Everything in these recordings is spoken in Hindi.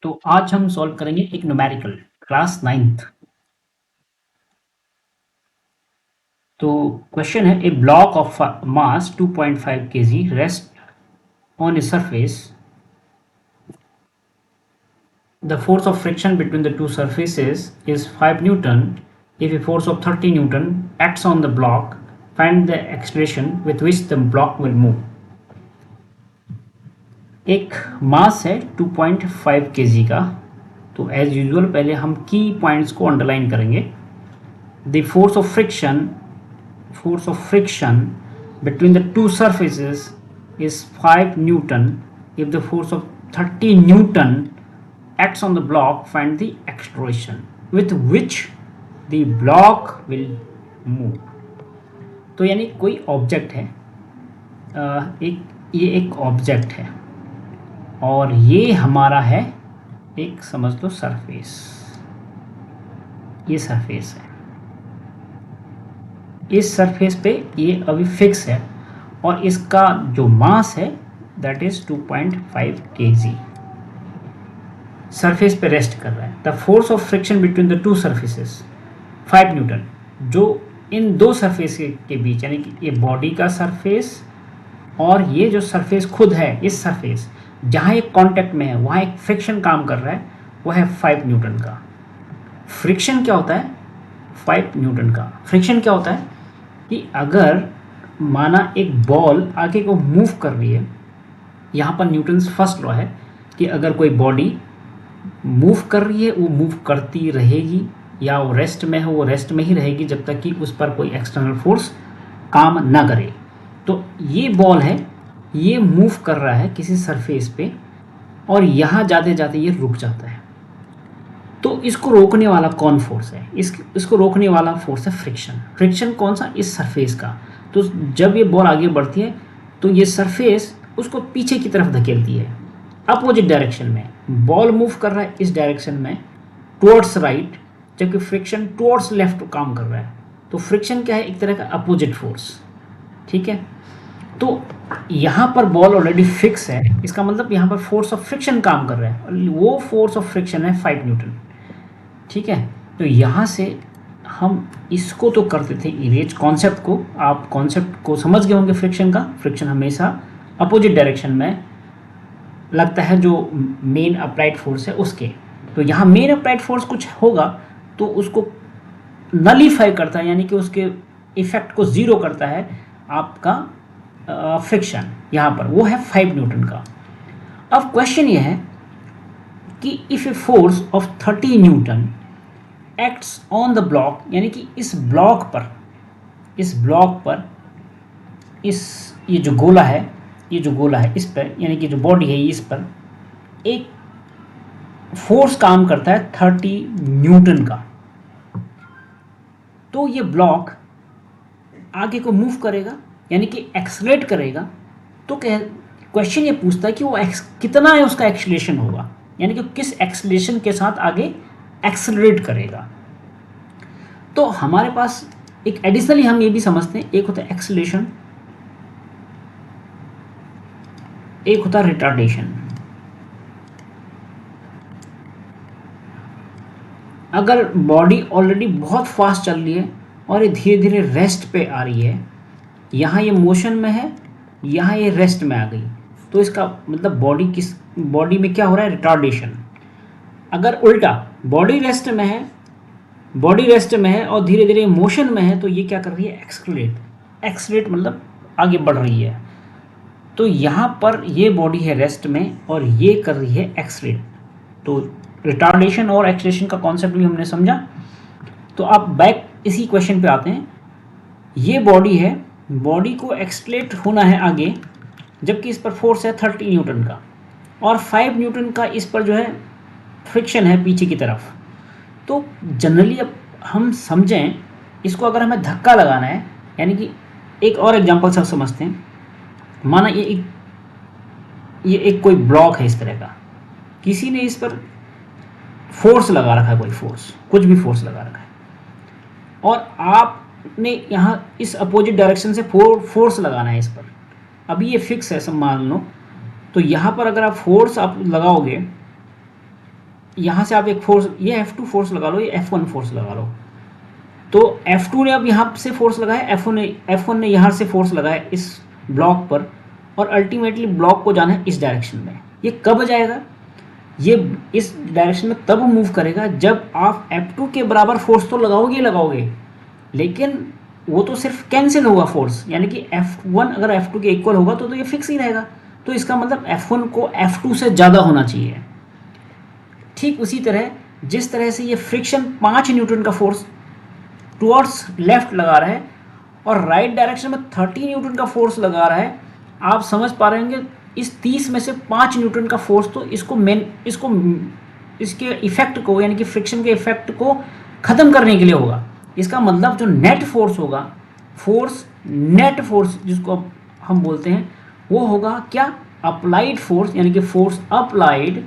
तो आज हम सॉल्व करेंगे एक न्यूमेरिकल क्लास 9th। तो क्वेश्चन है a block of mass 2.5 kg rest on a surface. The force of friction between the two surfaces is 5 Newton. If a force of 30 Newton acts on the block, find the acceleration with which the block will move. एक मास है 2.5 kg का। तो एज यूजुअल पहले हम की पॉइंट्स को अंडरलाइन करेंगे। The force of friction between the two surfaces is 5 Newton. If the force of 30 Newton acts on the block, find the acceleration with which the block will move. तो यानी कोई ऑब्जेक्ट है, ये एक ऑब्जेक्ट है और ये हमारा है एक समझ लो सरफेस। ये सरफेस है, इस सरफेस पे ये अभी फिक्स है और इसका जो मास है दैट इज 2.5 kg सरफेस पे रेस्ट कर रहा है। The force of friction between the to surfaces 5 Newton, जो इन दो सरफेस के बीच यानी कि ये बॉडी का सरफेस और ये जो सरफेस खुद है, इस सरफेस जहाँ एक कांटेक्ट में है वहाँ एक फ्रिक्शन काम कर रहा है, वह है 5 न्यूटन का। फ्रिक्शन क्या होता है? 5 न्यूटन का फ्रिक्शन क्या होता है कि अगर माना एक बॉल आगे को मूव कर रही है, यहाँ पर न्यूटन्स फर्स्ट लॉ है कि अगर कोई बॉडी मूव कर रही है वो मूव करती रहेगी, या वो रेस्ट में है वो रेस्ट में ही रहेगी जब तक कि उस पर कोई एक्सटर्नल फोर्स काम ना करे। तो ये बॉल है, ये मूव कर रहा है किसी सरफेस पे और यहाँ जाते जाते ये रुक जाता है। तो इसको रोकने वाला कौन फोर्स है? इसको रोकने वाला फोर्स है फ्रिक्शन। फ्रिक्शन कौन सा? इस सरफेस का। तो जब ये बॉल आगे बढ़ती है तो ये सरफेस उसको पीछे की तरफ धकेलती है, अपोजिट डायरेक्शन में। बॉल मूव कर रहा है इस डायरेक्शन में टुवर्ड्स राइट, जबकि फ्रिक्शन टुवर्ड्स लेफ्ट काम कर रहा है। तो फ्रिक्शन क्या है? एक तरह का अपोजिट फोर्स। ठीक है, तो यहाँ पर बॉल ऑलरेडी फिक्स है, इसका मतलब यहाँ पर फोर्स ऑफ फ्रिक्शन काम कर रहा है, वो फोर्स ऑफ फ्रिक्शन है 5 न्यूटन। ठीक है, तो यहाँ से हम इसको तो करते थे इरेज कॉन्सेप्ट को। आप कॉन्सेप्ट को समझ गए होंगे फ्रिक्शन का। फ्रिक्शन हमेशा अपोजिट डायरेक्शन में लगता है जो मेन अप्लाइड फोर्स है उसके। तो यहाँ मेन अप्लाइड फोर्स कुछ होगा तो उसको नलीफाई करता है, यानी कि उसके इफेक्ट को ज़ीरो करता है आपका फ्रिक्शन। यहाँ पर वो है 5 न्यूटन का। अब क्वेश्चन ये है कि if a force of 30 Newton acts on the block, यानी कि इस ब्लॉक पर ये जो गोला है इस पर, यानी कि जो बॉडी है इस पर एक फोर्स काम करता है 30 न्यूटन का, तो ये ब्लॉक आगे को मूव करेगा यानी कि एक्सलेट करेगा। तो क्वेश्चन ये पूछता है कि वो कितना है उसका एक्सलेशन होगा, यानी कि किस एक्सलेशन के साथ आगे एक्सलरेट करेगा। तो हमारे पास एक एडिशनली हम ये भी समझते हैं, एक होता है एक्सलेशन, एक होता है रिटार्डेशन। अगर बॉडी ऑलरेडी बहुत फास्ट चल रही है और ये धीरे धीरे रेस्ट पे आ रही है, यहाँ ये मोशन में है, यहाँ ये रेस्ट में आ गई, तो इसका मतलब बॉडी में क्या हो रहा है? रिटार्डेशन। अगर उल्टा बॉडी रेस्ट में है और धीरे धीरे मोशन में है, तो ये क्या कर रही है? एक्सलेट मतलब आगे बढ़ रही है। तो यहाँ पर ये बॉडी है रेस्ट में और ये कर रही है एक्सलेट। तो रिटार्डेशन और एक्सलेशन का कॉन्सेप्ट भी हमने समझा। तो आप बैक इसी क्वेश्चन पे आते हैं। ये बॉडी है, बॉडी को एक्सलेट होना है आगे, जबकि इस पर फोर्स है 30 न्यूटन का और 5 न्यूटन का इस पर जो है फ्रिक्शन है पीछे की तरफ। तो जनरली अब हम समझें इसको, अगर हमें धक्का लगाना है, यानी कि एक और एग्जांपल सब समझते हैं। माना ये एक कोई ब्लॉक है इस तरह का, किसी ने इस पर फोर्स लगा रखा है, कुछ भी फोर्स लगा रखा है, और आपने यहाँ इस अपोजिट डायरेक्शन से फोर्स लगाना है इस पर। अभी ये फिक्स है सब मान लो, तो यहाँ पर अगर आप फोर्स लगाओगे यहाँ से आप एक फोर्स, ये F2 फोर्स लगा लो, ये F1 फोर्स लगा लो। तो F2 ने अब यहाँ से फोर्स लगाया, F1 ने यहाँ से फोर्स लगाया इस ब्लॉक पर, और अल्टीमेटली ब्लॉक को जाना है इस डायरेक्शन में। ये कब जाएगा? ये इस डायरेक्शन में तब मूव करेगा जब आप F2 के बराबर फोर्स तो लगाओगे ही लगाओगे, लेकिन वो तो सिर्फ कैंसिल होगा फोर्स, यानी कि F1 अगर F2 के इक्वल होगा तो ये फिक्स ही रहेगा। तो इसका मतलब F1 को F2 से ज़्यादा होना चाहिए। ठीक उसी तरह जिस तरह से ये फ्रिक्शन 5 न्यूटन का फोर्स टुवर्ड्स लेफ्ट लगा रहा है और राइट डायरेक्शन में 30 न्यूटन का फोर्स लगा रहा है, आप समझ पा रहे होंगे इस 30 में से 5 न्यूटन का फोर्स तो इसके इफेक्ट को, यानी कि फ्रिक्शन के इफेक्ट को ख़त्म करने के लिए होगा। इसका मतलब जो नेट फोर्स होगा, नेट फोर्स जिसको हम बोलते हैं, वो होगा क्या? अप्लाइड फोर्स, यानी कि force applied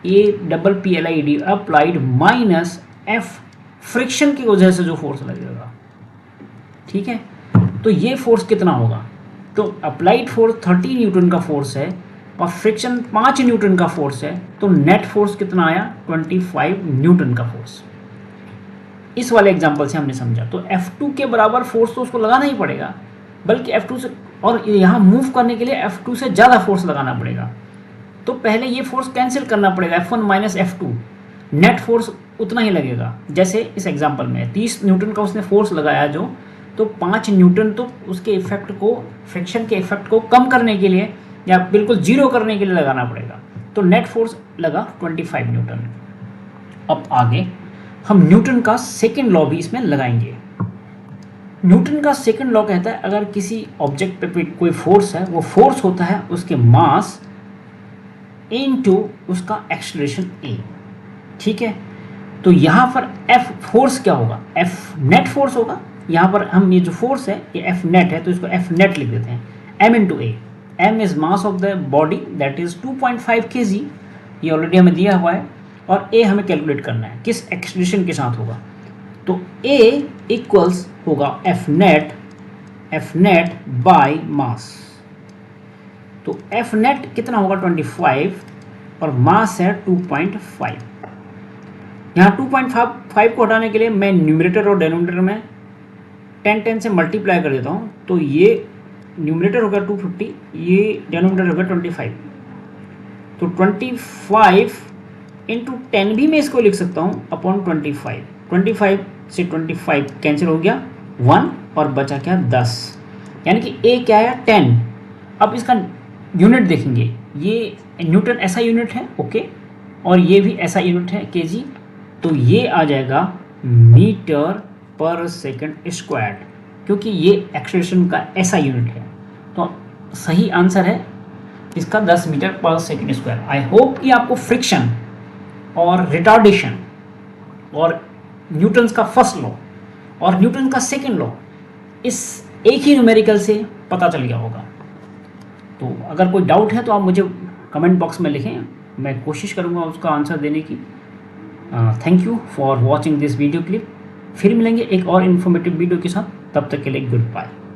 APPLID applied minus F friction की वजह से जो फोर्स लगेगा। ठीक है, तो ये फोर्स कितना होगा? तो अप्लाइड फोर्स 30 न्यूटन का फोर्स है और फ्रिक्शन 5 न्यूटन का फोर्स है, तो नेट फोर्स कितना आया? 25 न्यूटन का फोर्स। इस वाले एग्जांपल से हमने समझा। तो F2 के बराबर फोर्स तो उसको लगाना ही पड़ेगा, बल्कि F2 से, और यहाँ मूव करने के लिए F2 से ज़्यादा फोर्स लगाना पड़ेगा। तो पहले ये फोर्स कैंसिल करना पड़ेगा, F1 minus F2, net force उतना ही लगेगा। जैसे इस एग्जांपल में 30 न्यूटन का उसने फोर्स लगाया जो, तो 5 न्यूटन तो उसके इफेक्ट को, फ्रिक्शन के इफेक्ट को कम करने के लिए या बिल्कुल जीरो करने के लिए लगाना पड़ेगा। तो नेट फोर्स लगा 25 न्यूटन। अब आगे हम न्यूटन का सेकेंड लॉ भी इसमें लगाएंगे। न्यूटन का सेकेंड लॉ कहता है अगर किसी ऑब्जेक्ट पे कोई फोर्स है, वो फोर्स होता है उसके मास इनटू उसका एक्सेलरेशन a। ठीक है, तो यहाँ पर F फोर्स क्या होगा? F नेट फोर्स होगा। यहाँ पर हम ये जो फोर्स है ये F नेट है, तो इसको F नेट लिख देते हैं, m into a। m is mass of the body that is 2.5 kg, ये ऑलरेडी हमें दिया हुआ है, और a हमें कैलकुलेट करना है किस एक्सेलरेशन के साथ होगा। तो a इक्वल्स होगा F नेट बाय मास। तो F नेट कितना होगा? 25, और मास है 2.5। यहाँ 2.5 को हटाने के लिए मैं न्यूमरेटर और डेनोमिनेटर में 10 से मल्टीप्लाई कर देता हूँ, तो ये न्यूमरेटर होगा 250, ये डेनोमिनेटर होगा 25। तो 25 इंटू 10 भी मैं इसको लिख सकता हूँ अपॉन 25। 25 से 25 कैंसिल हो गया 1, और बचा क्या? 10, यानी कि a क्या आया? 10। अब इसका यूनिट देखेंगे, ये न्यूटन ऐसा यूनिट है, ओके, और ये भी ऐसा यूनिट है kg, तो ये आ जाएगा मीटर पर सेकंड स्क्वायर, क्योंकि ये एक्सेलरेशन का ऐसा यूनिट है। तो सही आंसर है इसका 10 मीटर पर सेकंड स्क्वायर। आई होप कि आपको फ्रिक्शन और रिटार्डेशन और न्यूटन्स का फर्स्ट लॉ और न्यूटन का सेकंड लॉ इस एक ही न्यूमेरिकल से पता चल गया होगा। तो अगर कोई डाउट है तो आप मुझे कमेंट बॉक्स में लिखें, मैं कोशिश करूँगा उसका आंसर देने की। Thank you for watching this video clip. फिर मिलेंगे एक और इन्फॉर्मेटिव वीडियो के साथ, तब तक के लिए गुड बाय।